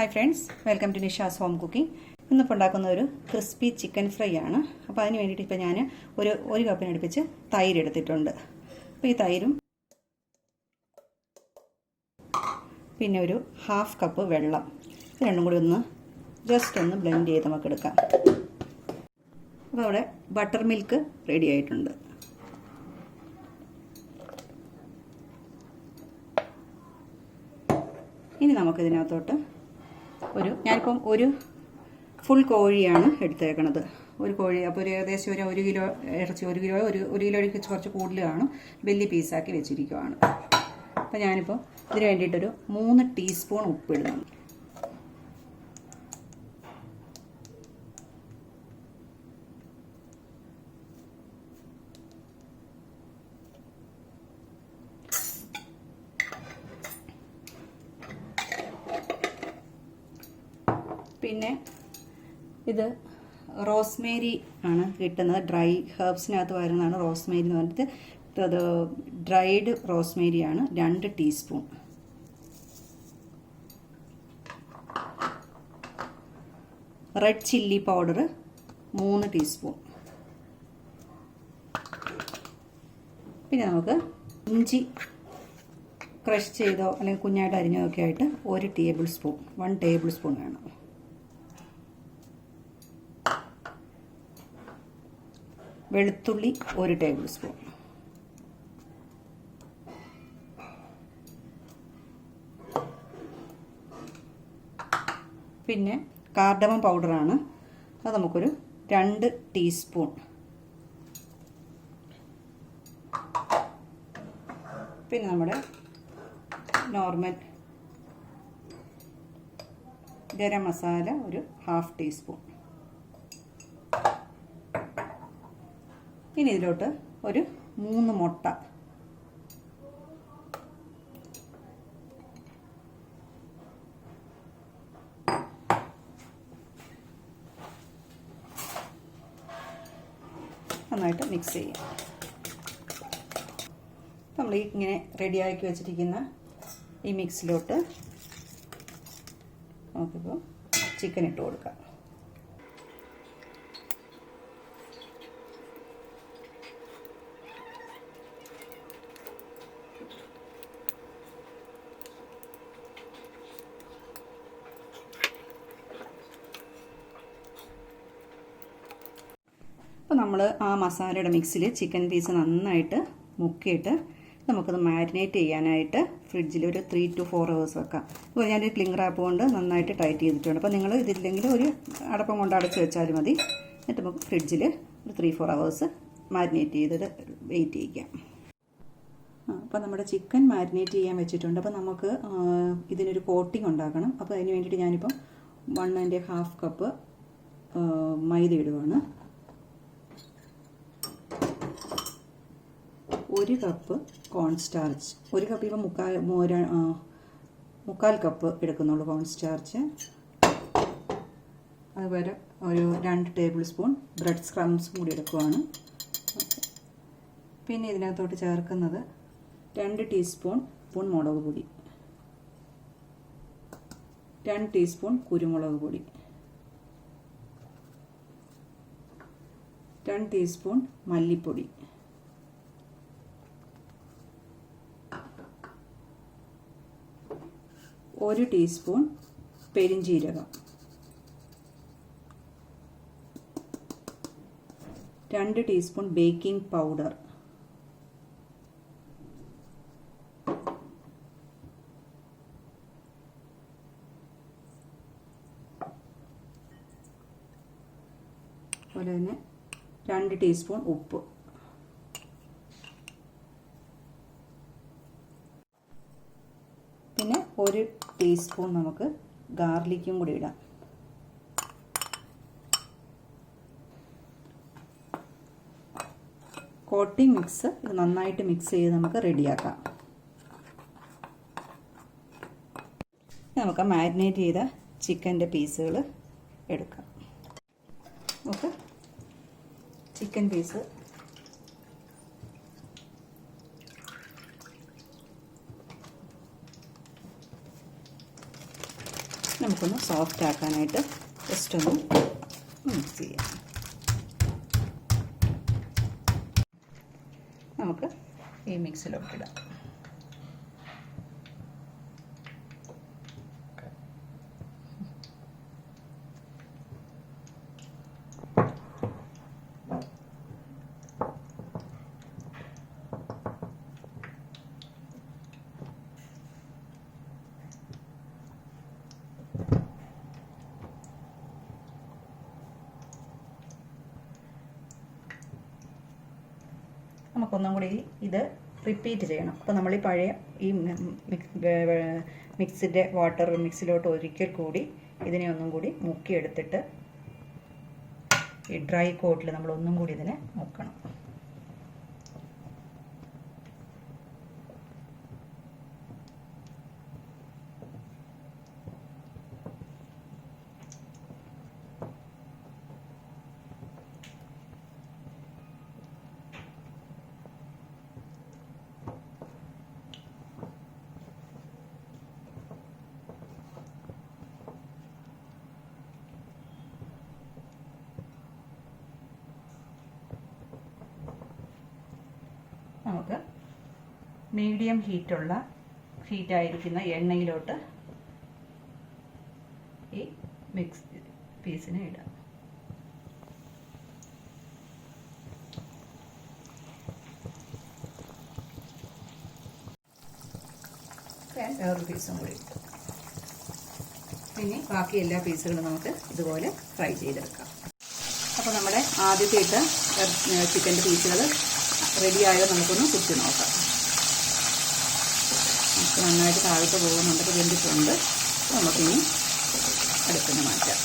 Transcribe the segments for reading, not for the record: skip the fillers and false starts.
Hi friends, welcome to Nisha's home cooking. ഇന്നിപ്പോൾ ഉണ്ടാക്കുന്ന ഒരു ക്രിസ്പി ചിക്കൻ ഫ്രൈ ആണ്. അപ്പോൾ അതിന് വേണ്ടിയിട്ട് ഇപ്പോൾ ഞാൻ ഒരു കപ്പിനടുപ്പിച്ച് തൈര് എടുത്തിട്ടുണ്ട്. അപ്പോൾ ഈ തൈരും പിന്നെ ഒരു ഹാഫ് കപ്പ് വെള്ളം, ഇത് രണ്ടും കൂടി ജസ്റ്റ് ഒന്ന് ബ്ലെൻഡ് ചെയ്ത് നമുക്ക് എടുക്കാം. അപ്പോൾ അവിടെ ബട്ടർ മിൽക്ക് റെഡി ആയിട്ടുണ്ട്. ഇനി നമുക്കിതിനകത്തോട്ട് ഞാനിപ്പം ഒരു ഫുൾ കോഴിയാണ് എടുത്തേക്കണത്. ഒരു കോഴി അപ്പോൾ ഏകദേശം ഒരു കിലോ ഇറച്ചി, ഒരു കിലോയ്ക്ക് കുറച്ച് കൂടുതൽ കാണും. വലിയ പീസാക്കി വെച്ചിരിക്കുവാണ്. അപ്പോൾ ഞാനിപ്പോൾ ഇതിന് വേണ്ടിയിട്ടൊരു 3 ടീസ്പൂൺ ഉപ്പിടുന്നുണ്ട്. പിന്നെ ഇത് റോസ്മേരി ആണ് കിട്ടുന്നത്. ഡ്രൈ ഹെർബ്സിനകത്ത് വരുന്നതാണ് റോസ്മേരി എന്ന് പറഞ്ഞിട്ട്. അത് ഡ്രൈഡ് റോസ്മേരിയാണ് 2 teaspoon. Red chilli powder 3 teaspoon. പിന്നെ നമുക്ക് ഇഞ്ചി ക്രഷ് ചെയ്തോ അല്ലെങ്കിൽ കുഞ്ഞായിട്ട് അരിഞ്ഞതൊക്കെ ആയിട്ട് 1 ടേബിൾ സ്പൂൺ വേണം. വെളുത്തുള്ളി 1 ടേബിൾ സ്പൂൺ. പിന്നെ കാർഡമം പൗഡറാണ്, അത് നമുക്കൊരു 2 ടീസ്പൂൺ. പിന്നെ നമ്മുടെ നോർമൽ ഗരം മസാല ഒരു ഹാഫ് ടീസ്പൂൺ. ഇനി ഇതിലോട്ട് ഒരു 3 മുട്ട, നന്നായിട്ട് മിക്സ് ചെയ്യാം. നമ്മൾ ഇങ്ങനെ റെഡിയാക്കി വെച്ചിരിക്കുന്ന ഈ മിക്സിലോട്ട് നമുക്കിപ്പോൾ ചിക്കൻ ഇട്ട് കൊടുക്കാം. അപ്പോൾ നമ്മൾ ആ മസാലയുടെ മിക്സിൽ ചിക്കൻ പീസ് നന്നായിട്ട് മുക്കിയിട്ട് നമുക്കത് മാരിനേറ്റ് ചെയ്യാനായിട്ട് ഫ്രിഡ്ജിൽ ഒരു 3 to 4 hours വെക്കാം. ഇപ്പോൾ ഞാനൊരു ക്ലിംഗ് റാപ്പ് കൊണ്ട് നന്നായിട്ട് ടൈറ്റ് ചെയ്തിട്ടുണ്ട്. അപ്പോൾ നിങ്ങൾ ഇതില്ലെങ്കിൽ ഒരു അടപ്പം കൊണ്ട് അടച്ച് വെച്ചാൽ മതി. എന്നിട്ട് നമുക്ക് ഫ്രിഡ്ജിൽ ഒരു 3-4 hours മാരിനേറ്റ് ചെയ്തിട്ട് വെയിറ്റ് ചെയ്യിക്കാം. അപ്പോൾ നമ്മുടെ ചിക്കൻ മാരിനേറ്റ് ചെയ്യാൻ വെച്ചിട്ടുണ്ട്. അപ്പോൾ നമുക്ക് ഇതിനൊരു കോട്ടിംഗ് ഉണ്ടാക്കണം. അപ്പോൾ അതിന് വേണ്ടിയിട്ട് ഞാനിപ്പം 1.5 കപ്പ് മൈദ ഇടുവാണ്. 1 കപ്പ് കോൺസ്റ്റാർച്ച്, 1 കപ്പ് ഇപ്പം 3/4 കപ്പ് എടുക്കുന്നുള്ളൂ കോൺസ്റ്റാർച്ച്. അതുപോലെ ഒരു 2 ടേബിൾ സ്പൂൺ ബ്രെഡ് ക്രംസും കൂടി എടുക്കുവാണ്. പിന്നെ ഇതിനകത്തോട്ട് ചേർക്കുന്നത് 2 ടീസ്പൂൺ മുളക് പൊടി, 2 ടീസ്പൂൺ കുരുമുളക് പൊടി, 2 ടീസ്പൂൺ മല്ലിപ്പൊടി, 1 ടീസ്പൂൺ പെരിഞ്ജീരകം, 2 ടീസ്പൂൺ ബേക്കിംഗ് പൗഡർ, അതുപോലെ തന്നെ 2 ടീസ്പൂൺ ഉപ്പ്. പിന്നെ 1 ടീസ്പൂൺ നമുക്ക് ഗാർലിക്കും കൂടി ഇടാം. കോട്ടിംഗ് മിക്സ് ഇത് നന്നായിട്ട് മിക്സ് ചെയ്ത് നമുക്ക് റെഡിയാക്കാം. നമുക്ക് മാരിനേറ്റ് ചെയ്ത ചിക്കൻ്റെ പീസുകൾ എടുക്കാം. നമുക്ക് ചിക്കൻ പീസ് നമുക്കൊന്ന് സോഫ്റ്റ് ആക്കാനായിട്ട് ജസ്റ്റ് ഒന്ന് മിക്സ് ചെയ്യാം. നമുക്ക് ഈ മിക്സിലോട്ട് ഇടാം. നമുക്കൊന്നും കൂടി ഇത് റിപ്പീറ്റ് ചെയ്യണം. അപ്പോൾ നമ്മൾ ഈ പഴയ ഈ മിക്സിൻ്റെ വാട്ടർ മിക്സിലോട്ട് ഒരിക്കൽ കൂടി ഇതിനെ ഒന്നും കൂടി മുക്കിയെടുത്തിട്ട് ഈ ഡ്രൈ കോട്ടിൽ നമ്മൾ ഒന്നും കൂടി ഇതിനെ മുക്കണം. നമുക്ക് മീഡിയം ഹീറ്റായിരിക്കുന്ന എണ്ണയിലോട്ട് ഈ മിക്സ് പീസിനെ ഇടാം. വേറൊരു പീസും കൂടി ഇട്ടു. ഇനി ബാക്കി എല്ലാ പീസുകളും നമുക്ക് ഇതുപോലെ ഫ്രൈ ചെയ്തെടുക്കാം. അപ്പോൾ നമ്മുടെ ആദ്യത്തെ ഇട്ട ചിക്കൻ്റെ പീസുകൾ റെഡിയായോ നമുക്കൊന്ന് കുത്തി നോക്കാം. നമുക്ക് നന്നായിട്ട് താഴോട്ട് പോകുന്നുണ്ട്, വെന്തിട്ടുണ്ട്. നമുക്കിനി അടുപ്പിന് മാറ്റാം.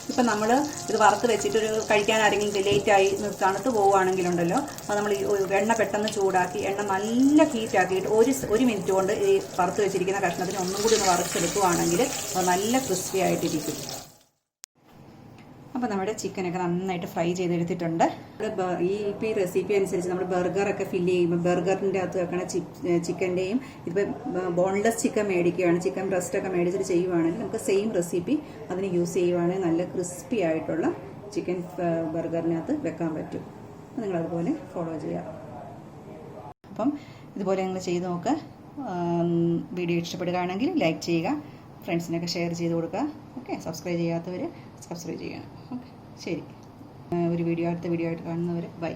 ഇപ്പം നമ്മൾ ഇത് വറുത്ത് വെച്ചിട്ടൊരു കഴിക്കാൻ ആരെങ്കിലും ലേറ്റായി തണുത്ത് പോവുകയാണെങ്കിലുണ്ടല്ലോ, അത് നമ്മൾ ഈ എണ്ണ പെട്ടെന്ന് ചൂടാക്കി എണ്ണ നല്ല ഹീറ്റാക്കിയിട്ട് ഒരു മിനിറ്റ് കൊണ്ട് ഈ വറുത്ത് വെച്ചിരിക്കുന്ന കഷ്ണത്തിന് ഒന്നും കൂടി ഒന്ന് വറുത്തെടുക്കുകയാണെങ്കിൽ അത് നല്ല ക്രിസ്പി ആയിട്ടിരിക്കും. അപ്പോൾ നമ്മുടെ ചിക്കനൊക്കെ നന്നായിട്ട് ഫ്രൈ ചെയ്തെടുത്തിട്ടുണ്ട്. ഈ റെസിപ്പി അനുസരിച്ച് നമ്മൾ ബർഗറൊക്കെ ഫില്ല് ചെയ്യുമ്പോൾ ബർഗറിൻ്റെ അകത്ത് വെക്കണ ചിക്കൻ്റെയും ഇതിപ്പോൾ ബോൺലെസ് ചിക്കൻ മേടിക്കുകയാണ്, ചിക്കൻ ബ്രസ്റ്റൊക്കെ മേടിച്ചിട്ട് ചെയ്യുവാണെങ്കിൽ നമുക്ക് സെയിം റെസിപ്പി അതിന് യൂസ് ചെയ്യുവാണെങ്കിൽ നല്ല ക്രിസ്പി ആയിട്ടുള്ള ചിക്കൻ ബർഗറിനകത്ത് വെക്കാൻ പറ്റും. നിങ്ങളതുപോലെ ഫോളോ ചെയ്യുക. അപ്പം ഇതുപോലെ നിങ്ങൾ ചെയ്ത് നോക്കുക. വീഡിയോ ഇഷ്ടപ്പെടുകയാണെങ്കിൽ ലൈക്ക് ചെയ്യുക, ഫ്രണ്ട്സിനൊക്കെ ഷെയർ ചെയ്ത് കൊടുക്കുക. ഓക്കെ, സബ്സ്ക്രൈബ് ചെയ്യാത്തവർ സബ്സ്ക്രൈബ് ചെയ്യണം. ഓക്കെ, ശരി. അടുത്ത വീഡിയോ ആയിട്ട് കാണുന്നവർ ബൈ.